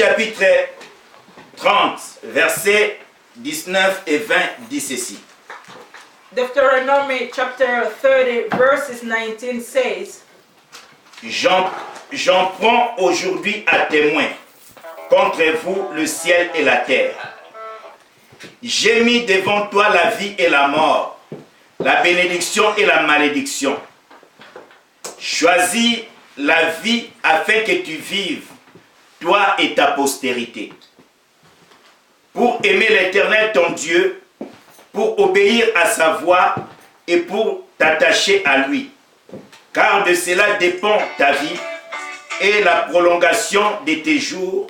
chapitre 30, versets 19 et 20 dit ceci. Deuteronomy chapter 30 verses 19 says, J'en prends aujourd'hui à témoin contre vous le ciel et la terre. J'ai mis devant toi la vie et la mort, la bénédiction et la malédiction. Choisis la vie afin que tu vives, toi et ta postérité. Pour aimer l'Éternel ton Dieu, pour obéir à sa voix et pour t'attacher à lui. Car de cela dépend ta vie et la prolongation de tes jours.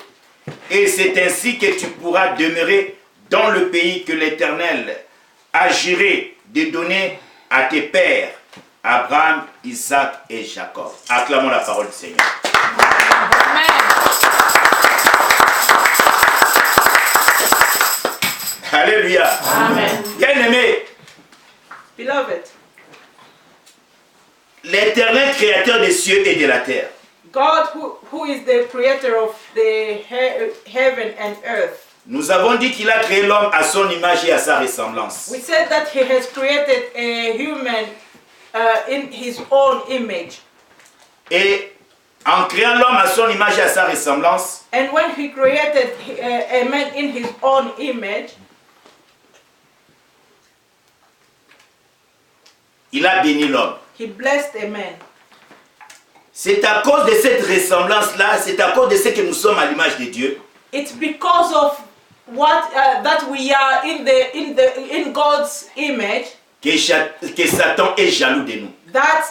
Et c'est ainsi que tu pourras demeurer dans le pays que l'Éternel a juré de donner à tes pères, Abraham, Isaac et Jacob. Acclamons la parole du Seigneur. Amen. Alléluia. Amen. Bien-aimé, Beloved, l'Éternel créateur des cieux et de la terre, God who is the creator of the heaven and earth. nous avons dit qu'il a créé l'homme à son image et à sa ressemblance. We said that he has created a human in his own image. Et en créant l'homme à son image et à sa ressemblance, And when he created a man in his own image, il a béni l'homme. he blessed a man. C'est à cause de cette ressemblance-là, c'est à cause de ce que nous sommes à l'image de Dieu, It's because of what that we are in God's image que Satan est jaloux de nous. that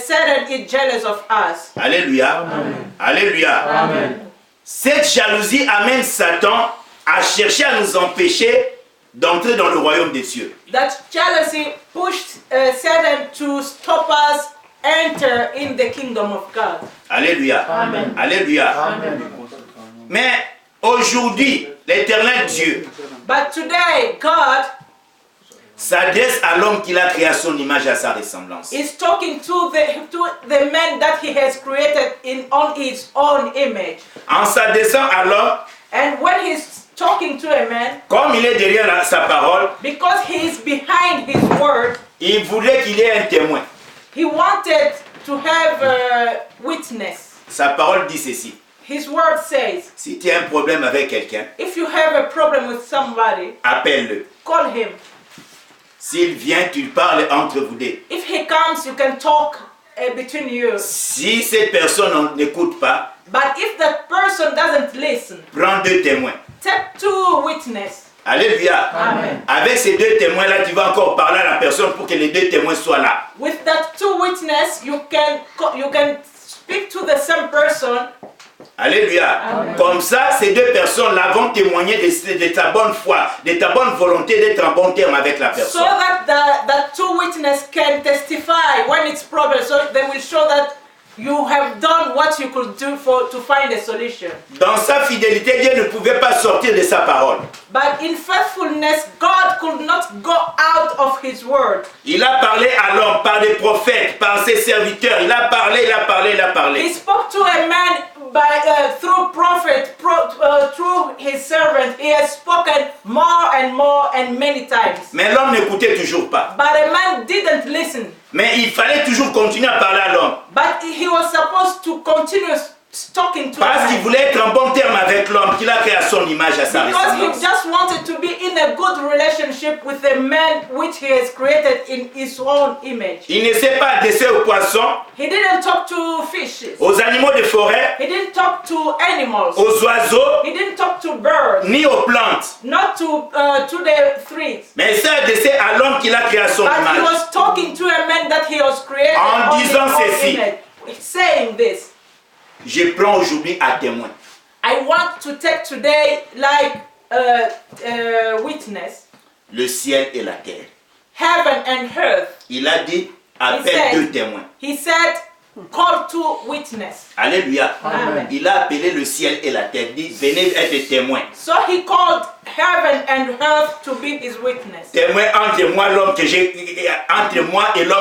Satan is jealous of us. Alléluia. Amen. Alléluia. Amen. Cette jalousie amène Satan à chercher à nous empêcher d'entrer dans le royaume des cieux. That jealousy pushed Satan to stop us enter in the kingdom of God. Alléluia. Amen. Alléluia. Amen. Mais aujourd'hui, l'Éternel Dieu But today, God s'adresse à l'homme qu'il a créé à son image et à sa ressemblance. is talking to the man that he has created on his own image. En s'adressant à l'homme, And when he's talking to a man, comme il est derrière sa parole, because he is behind his word, il voulait qu'il ait un témoin. he wanted to have a witness. Sa parole dit ceci. His word says, Si tu as un problème avec quelqu'un, if you have a problem with somebody, appelle-le. call him. S'il vient, tu parles entre vous deux. If he comes, you can talk between you. Si cette personne n'écoute pas, But if that person doesn't listen, prends deux témoins. take two witnesses. Alléluia. Amen. Avec ces deux témoins-là, tu vas encore parler à la personne pour que les deux témoins soient là. With that two witnesses, you can speak to the same person. Alléluia. Amen. Comme ça, ces deux personnes-là vont témoigner de ta bonne foi, de ta bonne volonté d'être en bon terme avec la So personne. that two witnesses can testify when it's problem. So they will show that you have done what you could do to find a solution. Dans sa fidélité, Dieu ne pouvait pas sortir de sa parole. But in faithfulness, God could not go out of his word. Il a parlé à l'homme par des prophètes, par ses serviteurs. Il a parlé, il a parlé, il a He parlé. spoke to a man through prophet, through his servant. He has spoken more and many times. Mais l'homme n'écoutait toujours pas. But a man didn't listen. Mais il fallait toujours continuer à parler à l'homme. But he was supposed to continue talking to Parce qu'il him. voulait être en bon terme avec l'homme qu'il a créé à son image, à sa Because he ressemblance. just wanted to be in a good relationship with the man which he has created in his own image. Il ne s'est pas adressé aux poissons, He didn't talk to fishes. aux animaux de forêt, He didn't talk to animals. aux oiseaux, He didn't talk to birds. ni aux plantes. Not to the trees. Mais il s'est adressé à l'homme qu'il a créé à son But he image. was talking to a man that he was created En on his disant own ceci. image. Saying this. Je prends aujourd'hui à témoin I want to take today like witness le ciel et la terre. heaven and earth. Il a dit, appelle said- deux témoins. He said, called two witnesses. Alléluia. Amen. Il a appelé le ciel et la terre. Il dit, venez être témoins. So he called heaven and earth to be his witness. Témoins entre moi et l'homme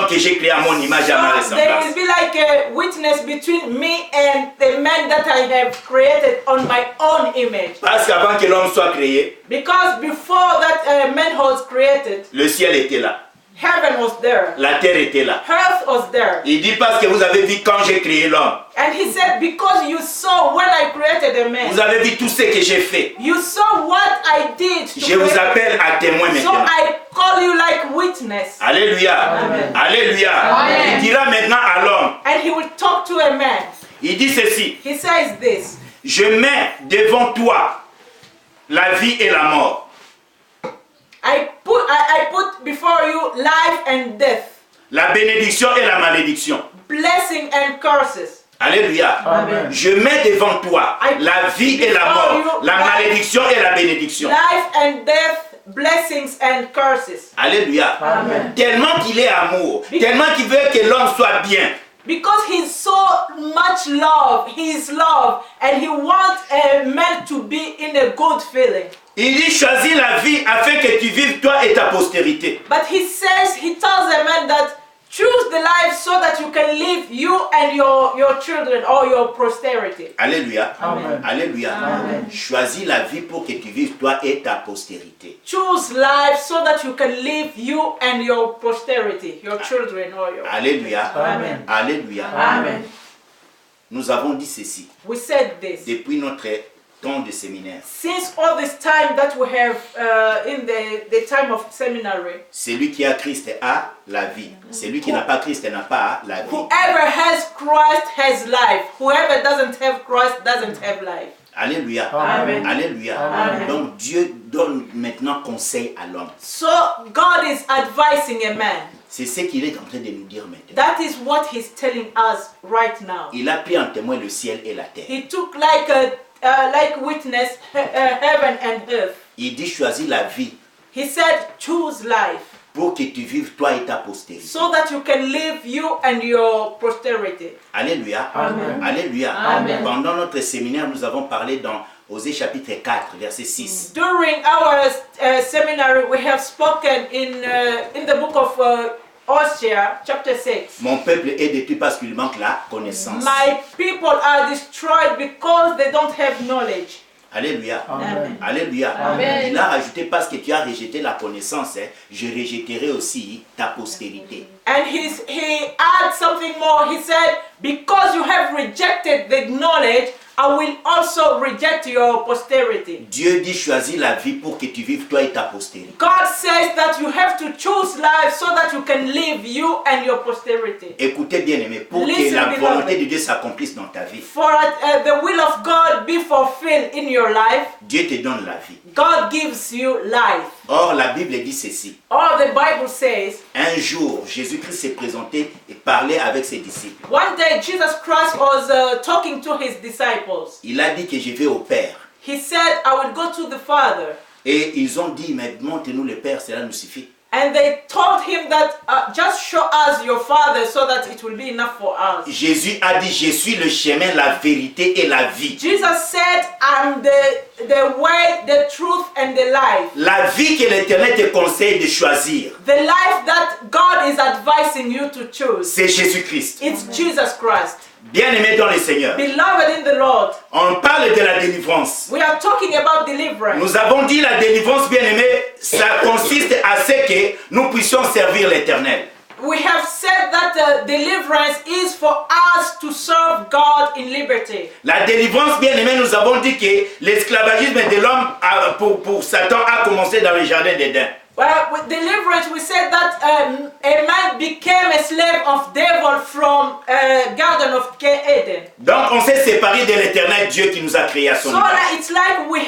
que j'ai créé à mon image et à ma So there will ressemblance. be like a witness between me and the man that I have created on my own image. Parce qu'avant que l'homme soit créé, Because before that man was created, le ciel était là. heaven was there. La terre était là. Earth was there. Il dit parce que vous avez vu quand j'ai créé l'homme. And he said, because you saw when I created a man, Vous avez vu tout ce que j'ai fait. you saw what I did to Je vous create. appelle à témoin So maintenant. I call you like witness. Alléluia. Amen. Alléluia. Amen. Il dira maintenant à l'homme. And he will talk to a man. Il dit ceci. He says this. Je mets devant toi la vie et la mort. I put before you life and death, La bénédiction et la malédiction. blessing and curses. Alléluia. Amen. Je mets devant toi la vie et la mort. La malédiction et la bénédiction. Life and death, blessings and curses. Alléluia. Amen. Tellement qu'il est amour. Tellement qu'il veut que l'homme soit bien. Because he's so much love, he's love, and he wants a man to be in a good feeling. Il dit choisis la vie afin que tu vives toi et ta postérité. But he tells a man that choose the life so that you can live, you and your children or your posterity. Alléluia. Amen. Alléluia. Amen. Choisis la vie pour que tu vives toi et ta postérité. Choose life so that you can live, you and your posterity, your children or your... Alléluia. Amen. Alléluia. Amen. Nous avons dit ceci We said this. depuis notre temps de séminaire. Since all this time that we have in the time of seminary, Celui qui a Christ a la vie. Celui qui n'a pas Christ n'a pas la vie. whoever has Christ has life. Whoever doesn't have Christ doesn't have life. Alléluia. Amen. Alléluia. Amen. Donc Dieu donne maintenant conseil à l'homme. So God is advising a man. C'est ce qu'il est en train de nous dire maintenant. That is what he's telling us right now. Il a pris en témoin le ciel et la terre. He took like witness heaven and earth. Il dit choisis la vie He said choose life pour que tu vives toi et ta postérité. so that you can live, you and your posterity. Alléluia. Amen. Alléluia. Amen. Pendant notre séminaire, nous avons parlé dans Osée chapitre 4, verset 6. During our seminary, we have spoken in the book of Hosea, chapter 6. Mon peuple est détruit parce qu'il manque la connaissance. My people are destroyed because they don't have knowledge. Alléluia. Amen. Alléluia. Amen. Il a rajouté parce que tu as rejeté la connaissance, je rejetterai aussi ta postérité. And he adds something more. He said, because you have rejected the knowledge, I will also reject your posterity. Dieu dit choisis la vie pour que tu vives toi et ta postérité. God says that you have to choose life so that you can live, you and your posterity. Écoutez bien aimé, pour que Listen, la beloved. volonté de Dieu s'accomplisse dans ta vie, For the will of God be fulfilled in your life, Dieu te donne la vie. God gives you life. Or la Bible dit ceci. Or the Bible says, Un jour, Jésus-Christ s'est présenté et parlait avec ses disciples. one day Jesus Christ was talking to his disciples. Il a dit que je vais au Père. He said, I will go to the Father. Et ils ont dit, mais montre-nous le Père, cela nous suffit. And they told him that just show us your Father so that it will be enough for us. Jésus a dit, je suis le chemin, la vérité et la vie. Jesus said, I'm the way, the truth, and the life. La vie que l'Éternel te conseille de choisir, The life that God is advising you to choose. c'est Jésus-Christ. It's Jesus Christ. Bien-aimé dans le Seigneur, Beloved in the Lord, on parle de la délivrance. we are talking about deliverance. Nous avons dit la délivrance, bien-aimé, ça consiste à ce que nous puissions servir l'Éternel. We have said that deliverance is for us to serve God in liberty. La délivrance, bien-aimé, nous avons dit que l'esclavagisme de l'homme pour Satan a commencé dans le jardin d'Éden. Well, with deliverance, we said that a man became a slave of devil from Garden of Eden. Donc on s'est séparé de l'Éternel Dieu qui nous a créés à son So image. it's like we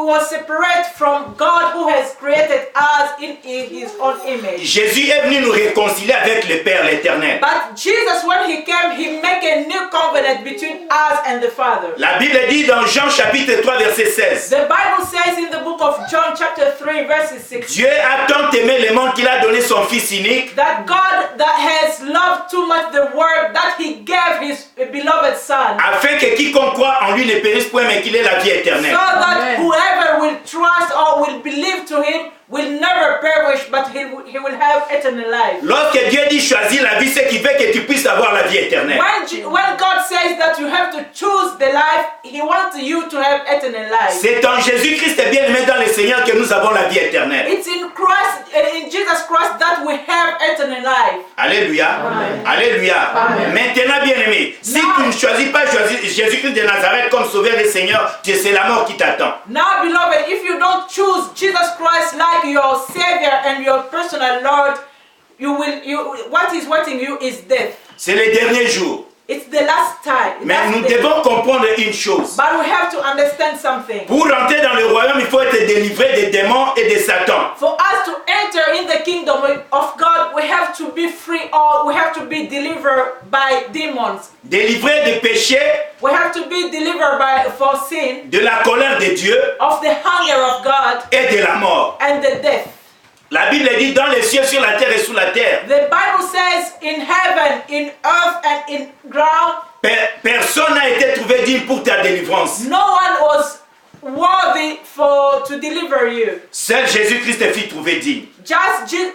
were separate from God who has created us in His own image. Jésus est venu nous réconcilier avec le Père, l'Éternel. But Jesus, when He came, He made a new covenant between us and the Father. La Bible dit dans Jean chapitre 3 verset 16. The Bible says in the book of John chapter 3 verses 6. Dieu a a tant aimé le monde qu'il a donné son Fils unique, that God that has loved too much the world that he gave his beloved son, afin que quiconque croit en lui ne périsse point, mais qu'il ait la vie so éternelle. that whoever will trust or will believe to him will never perish, but he will have eternal life. Lorsque Dieu dit choisis la vie, c'est qu'il veut que tu puisses avoir la vie éternelle. When God says that you have to choose the life, he wants you to have eternal life. C'est en Jésus-Christ et bien-aimé dans le Seigneur que nous avons la vie éternelle. It's in Christ, in Jesus Christ, that we have eternal life. Alléluia. Amen. Alléluia. Amen. Maintenant, bien-aimé, si Now, tu ne choisis pas Jésus-Christ de Nazareth comme sauveur et Seigneur, c'est la mort qui t'attend. Now, beloved, if you don't choose Jesus Christ like your Savior and your personal Lord, what is waiting you is death. C'est les derniers jours. It's the last time. Mais That's nous the- devons comprendre une chose. But we have to understand something. Pour entrer dans le royaume, il faut être délivré des démons et de Satan. For us to enter in the kingdom of God, we have to be free, or we have to be delivered by demons. Délivré des péchés, We have to be delivered for sin, de la colère de Dieu of the hunger of God, et de la mort. and the death. La Bible dit dans les cieux, sur la terre et sous la terre. The Bible says in heaven, in earth, and in ground, Personne n'a été trouvé digne pour ta délivrance. no one was worthy to deliver you. Seul Jésus-Christ est fit trouvé digne.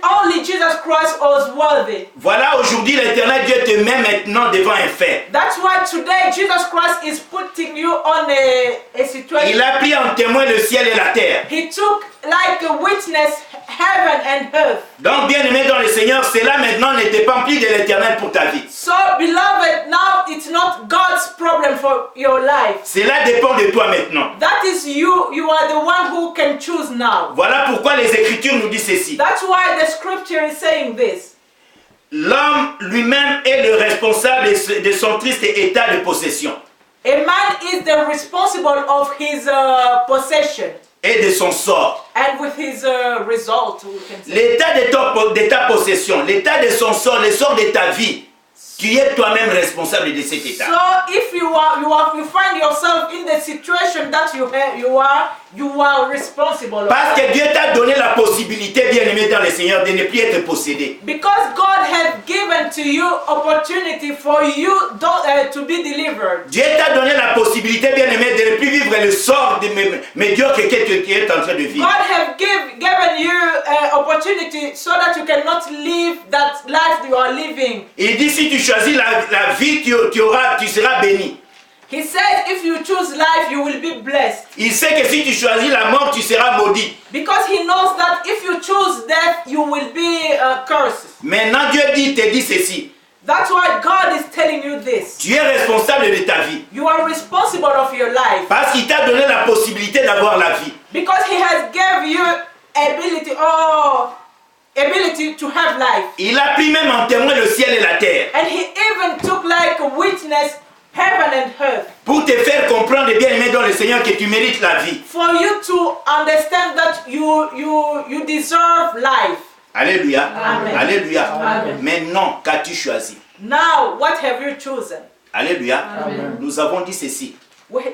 Only Jesus Christ was worthy. Voilà, aujourd'hui, l'Éternel Dieu te met maintenant devant un fait. That's why today Jesus Christ is putting you on a situation. Il a pris en témoin le ciel et la terre. He took like a witness heaven and earth. Donc, bien-aimé dans le Seigneur, cela maintenant ne dépend plus de l'Éternel pour ta vie. So, beloved, now it's not God's problem for your life. Cela dépend de toi maintenant. That is you. You are the one who can choose now. Voilà pourquoi les Écritures nous disent ceci. That's why the scripture is saying this. L'homme lui-même est le responsable de son triste état de possession A man is the responsible of his possession et de son sort. and with his result, we can say. L'état de ta possession, l'état de son sort, le sort de ta vie, tu es toi-même responsable de cet état. So if you find yourself in the situation that you are responsible of Parce that. que Dieu t'a donné la possibilité, bien-aimé dans le Seigneur, de ne plus être possédé. Because God has given to you opportunity for you to be delivered. Dieu t'a donné la possibilité, bien-aimé, de ne plus vivre le sort de médiocre que tu es en train de vivre. God has given you opportunity so that you cannot live that life you are living. Il dit, si tu choisis la vie, tu seras béni. He says if you choose life, you will be blessed. Il sait que si tu choisis la mort, tu seras maudit. Because he knows that if you choose death, you will be cursed. Maintenant, Dieu te dit ceci. That's why God is telling you this. Tu es responsable de ta vie. You are responsible of your life. Parce qu'il t'a donné la possibilité d'avoir la vie. Because he has given you ability to have life. Il a pris même en témoin le ciel et la terre. And he even took like a witness heaven and earth. Pour te faire comprendre, bien-aimé dans le Seigneur, que tu mérites la vie. For you to understand that you deserve life. Alléluia. Amen. Alléluia. Amen. Maintenant, qu'as-tu choisi? Now, what have you chosen? Alléluia. Amen. Nous avons dit ceci.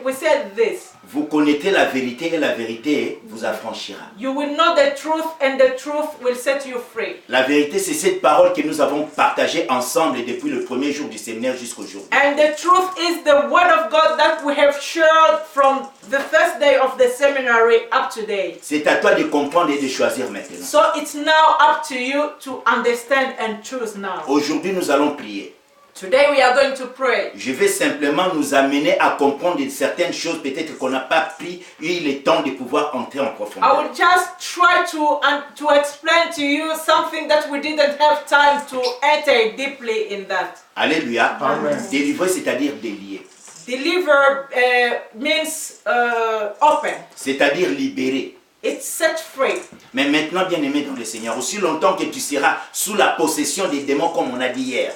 We said this. Vous connaîtrez la vérité et la vérité vous affranchira. You will know the truth and the truth will set you free. La vérité, c'est cette parole que nous avons partagée ensemble depuis le premier jour du séminaire jusqu'au jour. And the truth is the word of God that we have shared from the first day of the seminary up to date. C'est à toi de comprendre et de choisir maintenant. So it's now up to you to understand and choose now. Aujourd'hui, nous allons prier. Today we are going to pray. Je vais simplement nous amener à comprendre certaines choses, peut-être qu'on n'a pas eu le temps de pouvoir entrer en I profondeur. will just try to explain to you something that we didn't have time to enter deeply in that. Alléluia. Amen. Délivrer, c'est-à-dire délier. Deliver means open. C'est-à-dire libérer. It's set free. Mais maintenant, bien-aimé dans le Seigneur, aussi longtemps que tu seras sous la possession des démons, comme on a dit hier,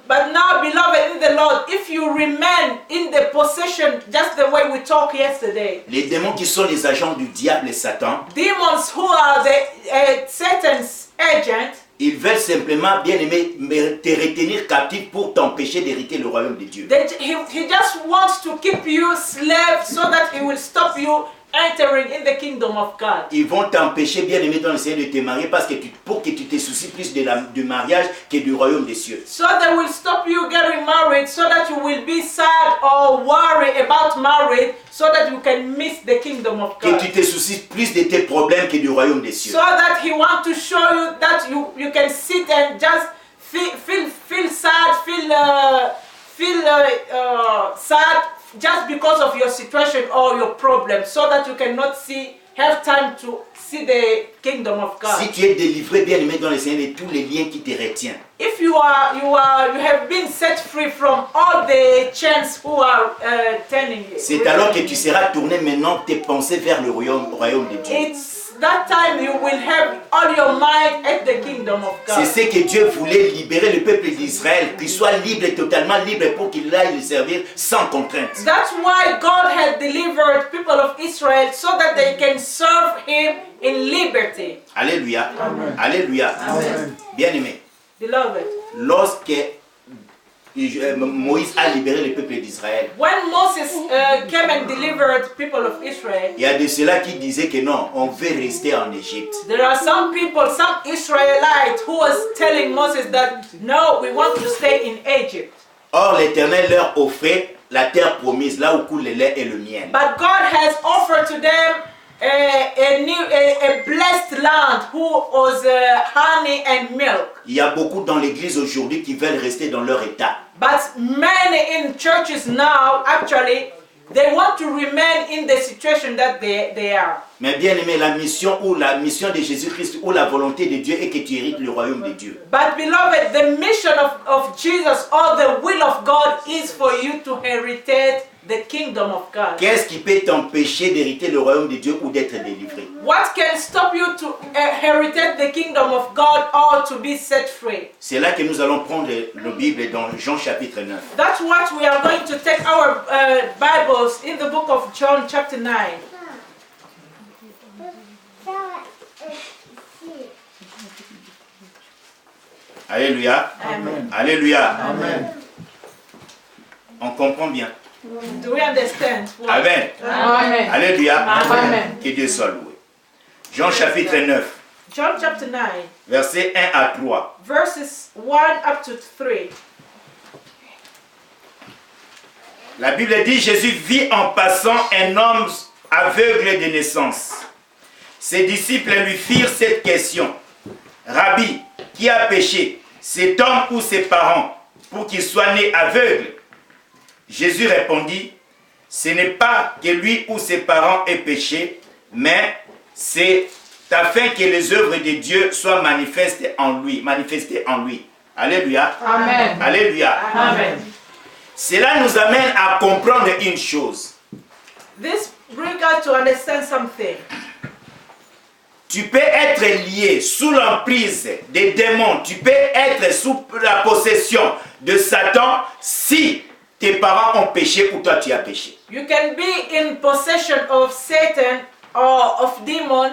But now, beloved in the Lord, if you remain in the possession just the way we talked yesterday, les démons qui sont les agents du diable et Satan, demons who are the Satan's agent, ils veulent simplement, bien-aimé, te retenir captif pour t'empêcher d'hériter le royaume de Dieu. he just wants to keep you slave so that he will stop you entering in the kingdom of God. Ils vont t'empêcher, bien aimé dans le Seigneur, de te marier parce que pour que tu te soucies plus du mariage que du royaume des cieux. So they will stop you getting married so that you will be sad or worry about marriage so that you can miss the kingdom of Que God. tu te soucies plus de tes problèmes que du royaume des cieux. So that he wants to show you that you can sit and just feel sad, feel sad just because of your situation or your problem, so that you cannot have time to see the kingdom of God. Si tu es délivré, bien aimé dans le Seigneur, de tous les liens qui te retiennent. If you have been set free from all the chains who are turning you. C'est alors que tu seras tourné maintenant tes pensées vers le royaume de Dieu. It's that time you will have all your mind at the kingdom of God. C'est ce que Dieu voulait, libérer le peuple d'Israël, qu'il soit libre, totalement libre, pour qu'il aille le servir sans contrainte. That's why God had delivered people of Israel so that they can serve Him in liberty. Alléluia. Amen. Alléluia. Amen. Bien aimé, Beloved, lorsque Moïse a libéré le peuple d'Israël, when Moses came and delivered people of Israel, il y a de ceux-là qui disaient que non, on veut rester en Égypte. there are some people, some Israelites who was telling Moses that no, we want to stay in Egypt. Or l'Éternel leur offrait la terre promise, là où coule le lait et le miel. But God has offered to them a blessed land who was honey and milk. Il y a beaucoup dans l'église aujourd'hui qui veulent rester dans leur état. But many in churches now, actually, they want to remain in the situation that they are. Mais bien aimé, la mission de Jésus-Christ ou la volonté de Dieu est que tu hérites le royaume de Dieu. But beloved, the mission of Jesus or the will of God is for you to inherit the kingdom of God. Qu'est-ce qui peut t'empêcher d'hériter le royaume de Dieu ou d'être délivré? What can stop you to inherit the kingdom of God or to be set free? C'est là que nous allons prendre nos Bibles dans Jean chapitre 9. That's what we are going to take our Bibles in the book of John chapter 9. Alléluia. Amen. Alléluia. Amen. On comprend bien. Do we understand? Amen. Amen. Alléluia. Amen. Que Dieu soit loué. Jean chapitre 9, John chapter 9, versets 1 à 3. verses 1 up to 3. La Bible dit, Jésus vit en passant un homme aveugle de naissance. Ses disciples lui firent cette question. Rabbi, qui a péché, cet homme ou ses parents, pour qu'il soit né aveugle? Jésus répondit, ce n'est pas que lui ou ses parents aient péché, mais c'est afin que les œuvres de Dieu soient manifestées en lui. Alléluia. Amen. Alléluia. Amen. Cela nous amène à comprendre une chose. This brings us to understand something. Tu peux être lié sous l'emprise des démons, tu peux être sous la possession de Satan si tes parents ont péché ou toi tu as péché. You can be in possession of Satan or of demon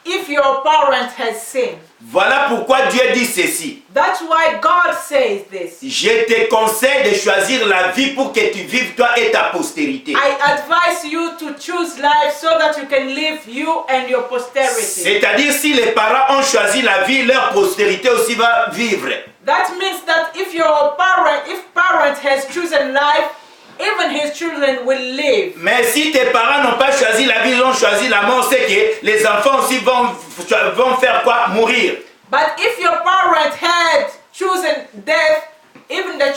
if your parent has sinned. Voilà pourquoi Dieu dit ceci. That's why God says this. Je te conseille de choisir la vie pour que tu vives toi et ta postérité. I advise you to choose life so that you can live you and your posterity. C'est-à-dire si les parents ont choisi la vie, leur postérité aussi va vivre. That means that if parent has chosen life, even his children will live. Mais si tes parents n'ont pas choisi la vie, ils ont choisi la mort, c'est que les enfants aussi vont faire quoi? Mourir. But if your parent had chosen death, even the children